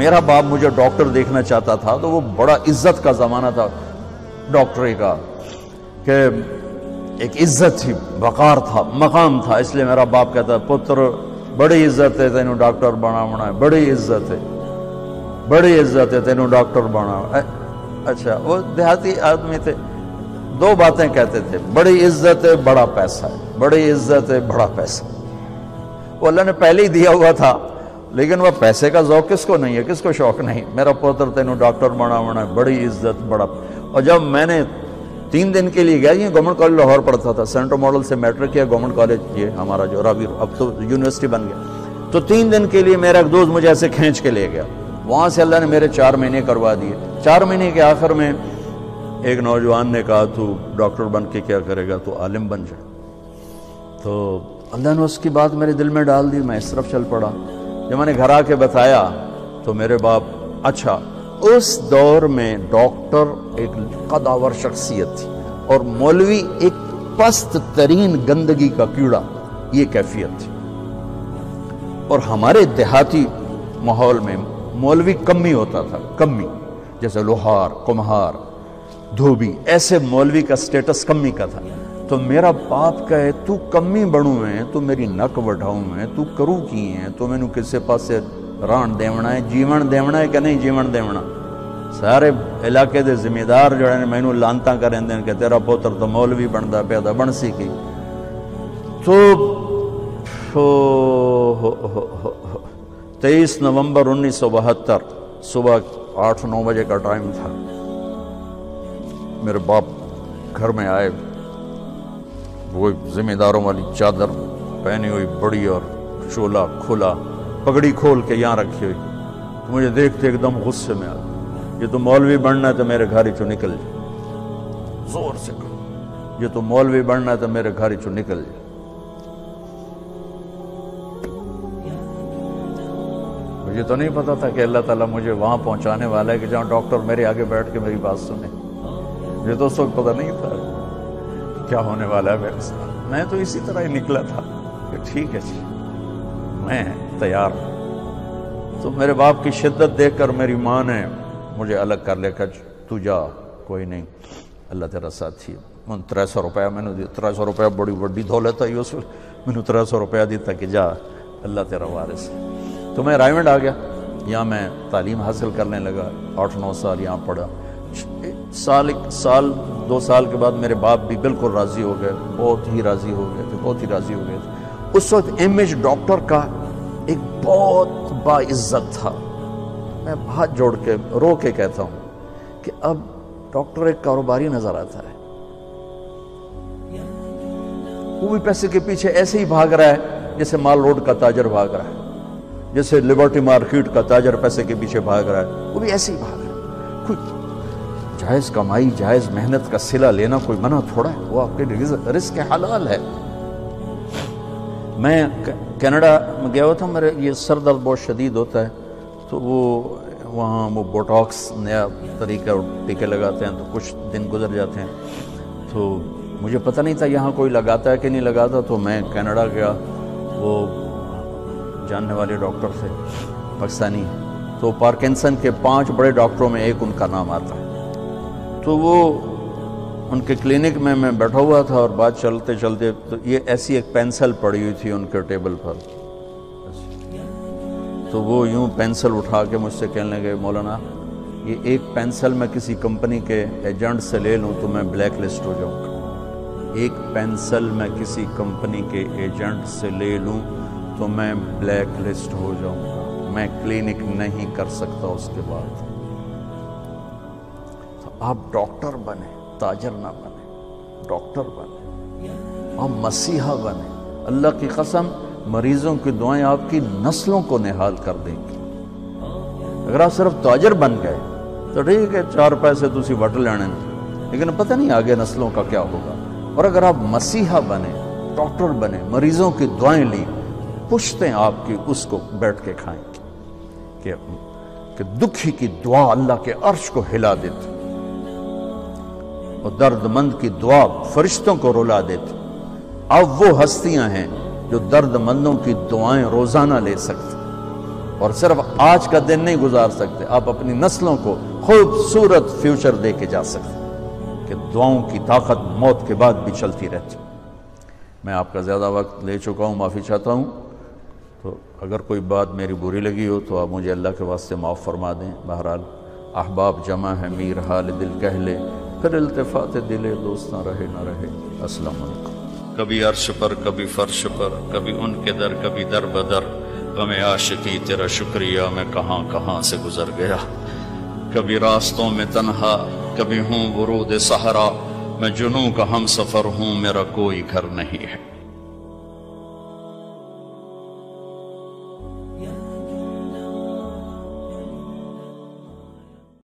میرا باپ مجھے ڈاکٹر دیکھنا چاہتا تھا تو وہ بڑا عزت کا زمانہ تھا ڈاکٹری کا، کہ ایک عزت تھی، وقار تھا، مقام تھا، اس لیے میرا باپ کہتا پتر بڑی عزت ہے تینوں ڈاکٹر بناونا ہے، بڑی عزت ہے، بڑی عزت ہے تینوں ڈاکٹر بناونا۔ اچھا، وہ دیہاتی آدمی تھے، دو باتیں کہتے تھے، بڑی عزت ہے بڑا پیسہ ہے، بڑی عزت ہے بڑا پیسہ۔ وہ اللہ نے پہلے ہی دیا ہوا تھا، لیکن وہ پیسے کا ذوق کس کو نہیں ہے، کس کو شوق نہیں، میرا پوتر تینوں ڈاکٹر بناونا ہے، بڑی عزت بڑا۔ اور جب میں نے 3 دن کے لیے گیا، یہ گورنمنٹ کالج لاہور پڑھتا تھا، سینٹر ماڈل سے میٹرک کیا، گورنمنٹ کالج یہ ہمارا جو رابی اب تو یونیورسٹی بن گیا، تو 3 دن کے لیے میرا ایک دوست مجھے ایسے کھینچ کے لے گیا، وہاں سے اللہ نے میرے 4 مہینے کروا دیے۔ 4 مہینے کے آخر میں ایک نوجوان نے کہا تو ڈاکٹر بن کے کیا کرے گا، تو عالم بن جائے۔ تو اللہ نے اس کی بات میرے دل میں ڈال دی، میں اس طرف چل پڑا۔ جب میں نے گھر آ کے بتایا تو میرے باپ، اچھا اس دور میں ڈاکٹر ایک قداور شخصیت تھی اور مولوی ایک پست ترین گندگی کا کیڑا، یہ کیفیت تھی۔ اور ہمارے دیہاتی ماحول میں مولوی کمی ہوتا تھا، کمی، جیسے لوہار، کمہار، دھوبی، ایسے مولوی کا سٹیٹس کمی کا تھا۔ تو میرا باپ کہے تو کمی بڑھوں میں، تو میری نک وڈھاؤں میں، تو کرو کی ہیں، تو میں نو کسے پاسے ران دیونا ہے، جیون دیونا ہے کہ نہیں جیون دیونا۔ سارے علاقے دے ذمہ دار جو ہے میں نو لانتا کریں دیں کہ تیرا پوتر تو مولوی بندا پیدا بن سی کی۔ تو 23 نومبر 1972 صبح 8-9 بجے کا ٹائم تھا، میرے باپ گھر میں آئے، وہ ذمہ داروں والی چادر پہنی ہوئی بڑی اور چولا کھلا، پگڑی کھول کے یہاں رکھی ہوئی، تو مجھے دیکھتے ایک دم غصے میں آ، یہ تو مولوی بننا ہے تو میرے گھر ہی چو نکل جائے، زور سے کہا، یہ تو مولوی بننا ہے تو میرے گھر ہی چو نکل جائے۔ مجھے تو نہیں پتا تھا کہ اللہ تعالیٰ مجھے وہاں پہنچانے والا ہے کہ جہاں ڈاکٹر میرے آگے بیٹھ کے میری بات سنے۔ مجھے تو اس وقت پتا نہیں تھا کیا ہونے والا ہے میرے ساتھ۔ میں تو اسی طرح ہی نکلا تھا کہ ٹھیک ہے جی میں تیار ہوں۔ تو میرے باپ کی شدت دیکھ کر میری ماں نے مجھے الگ کر لیا کہ تو جا، کوئی نہیں، اللہ تیرا ساتھی ہے۔ 300 روپیہ میں نے دیا، 300 روپیہ بڑی بڑی دولت ہے اس وقت، میں نے 300 روپیہ دیتا کہ جا اللہ تیرا وارث ہے۔ تو میں رائمنڈ آ گیا، یہاں میں تعلیم حاصل کرنے لگا، 8-9 سال یہاں پڑھا۔ سال 2 سال کے بعد میرے باپ بھی بالکل راضی ہو گئے، بہت ہی راضی ہو گئے تھے، بہت ہی راضی ہو گئے تھے۔ اس وقت امیج ڈاکٹر کا ایک بہت باعزت تھا۔ میں ہاتھ جوڑ کے رو کے کہتا ہوں کہ اب ڈاکٹر ایک کاروباری نظر آتا ہے، وہ بھی پیسے کے پیچھے ایسے ہی بھاگ رہا ہے جیسے مال روڈ کا تاجر بھاگ رہا ہے، جیسے لبرٹی مارکیٹ کا تاجر پیسے کے پیچھے بھاگ رہا ہے، وہ بھی ایسے ہی بھاگ رہا ہے۔ کوئی جائز کمائی، جائز محنت کا صلہ لینا کوئی منع تھوڑا ہے، وہ آپ کے رزق حلال ہے۔ میں کینیڈا میں گیا ہوا تھا، میرے یہ سر درد بہت شدید ہوتا ہے، تو وہاں وہ بوٹاکس نیا طریقہ ٹیکے لگاتے ہیں، تو کچھ دن گزر جاتے ہیں، تو مجھے پتہ نہیں تھا یہاں کوئی لگاتا ہے کہ نہیں لگاتا۔ تو میں کینیڈا گیا، وہ جاننے والے ڈاکٹر تھے پاکستانی، تو پارکنسن کے 5 بڑے ڈاکٹروں میں ایک ان کا نام آتا ہے۔ تو وہ ان کے کلینک میں بیٹھا ہوا تھا اور بات چلتے چلتے تو یہ ایسی ایک پینسل پڑی ہوئی تھی ان کے ٹیبل پر، تو وہ یوں پینسل اٹھا کے مجھ سے کہنے لگے مولانا یہ ایک پینسل میں کسی کمپنی کے ایجنٹ سے لے لوں تو میں بلیک لسٹ ہو جاؤں گا، ایک پینسل میں کسی کمپنی کے ایجنٹ سے لے لوں تو میں بلیک لسٹ ہو جاؤں گا، میں کلینک نہیں کر سکتا اس کے بعد۔ آپ ڈاکٹر بنے، تاجر نہ بنے، ڈاکٹر بنے، آپ مسیحا بنے، اللہ کی قسم مریضوں کی دعائیں آپ کی نسلوں کو نہال کر دیں گی۔ اگر آپ صرف تاجر بن گئے تو ٹھیک ہے 4 پیسے تسی وٹ لینے، لیکن پتہ نہیں آگے نسلوں کا کیا ہوگا۔ اور اگر آپ مسیحا بنے، ڈاکٹر بنے، مریضوں کی دعائیں لی، پشتیں آپ کی اس کو بیٹھ کے کھائیں کہ دکھی کی دعا اللہ کے عرش کو ہلا دیتی، اور درد مند کی دعا فرشتوں کو رلا دیتی۔ اب وہ ہستیاں ہیں جو درد مندوں کی دعائیں روزانہ لے سکتی، اور صرف آج کا دن نہیں گزار سکتے، آپ اپنی نسلوں کو خوبصورت فیوچر دے کے جا سکتے کہ دعاؤں کی طاقت موت کے بعد بھی چلتی رہتی۔ میں آپ کا زیادہ وقت لے چکا ہوں، معافی چاہتا ہوں، تو اگر کوئی بات میری بری لگی ہو تو آپ مجھے اللہ کے واسطے معاف فرما دیں۔ بہرحال احباب جمع ہے، میر حال دل کہہ لے، پھر التفات دل دوست نہ رہے نہ رہے۔ السلام علیکم۔ کبھی عرش پر، کبھی فرش پر، کبھی ان کے در، کبھی در بدر، غم عاشقی تیرا شکریہ میں کہاں کہاں سے گزر گیا۔ کبھی راستوں میں تنہا، کبھی ہوں ورود صحرا، میں جنوں کا ہم سفر ہوں، میرا کوئی گھر نہیں ہے۔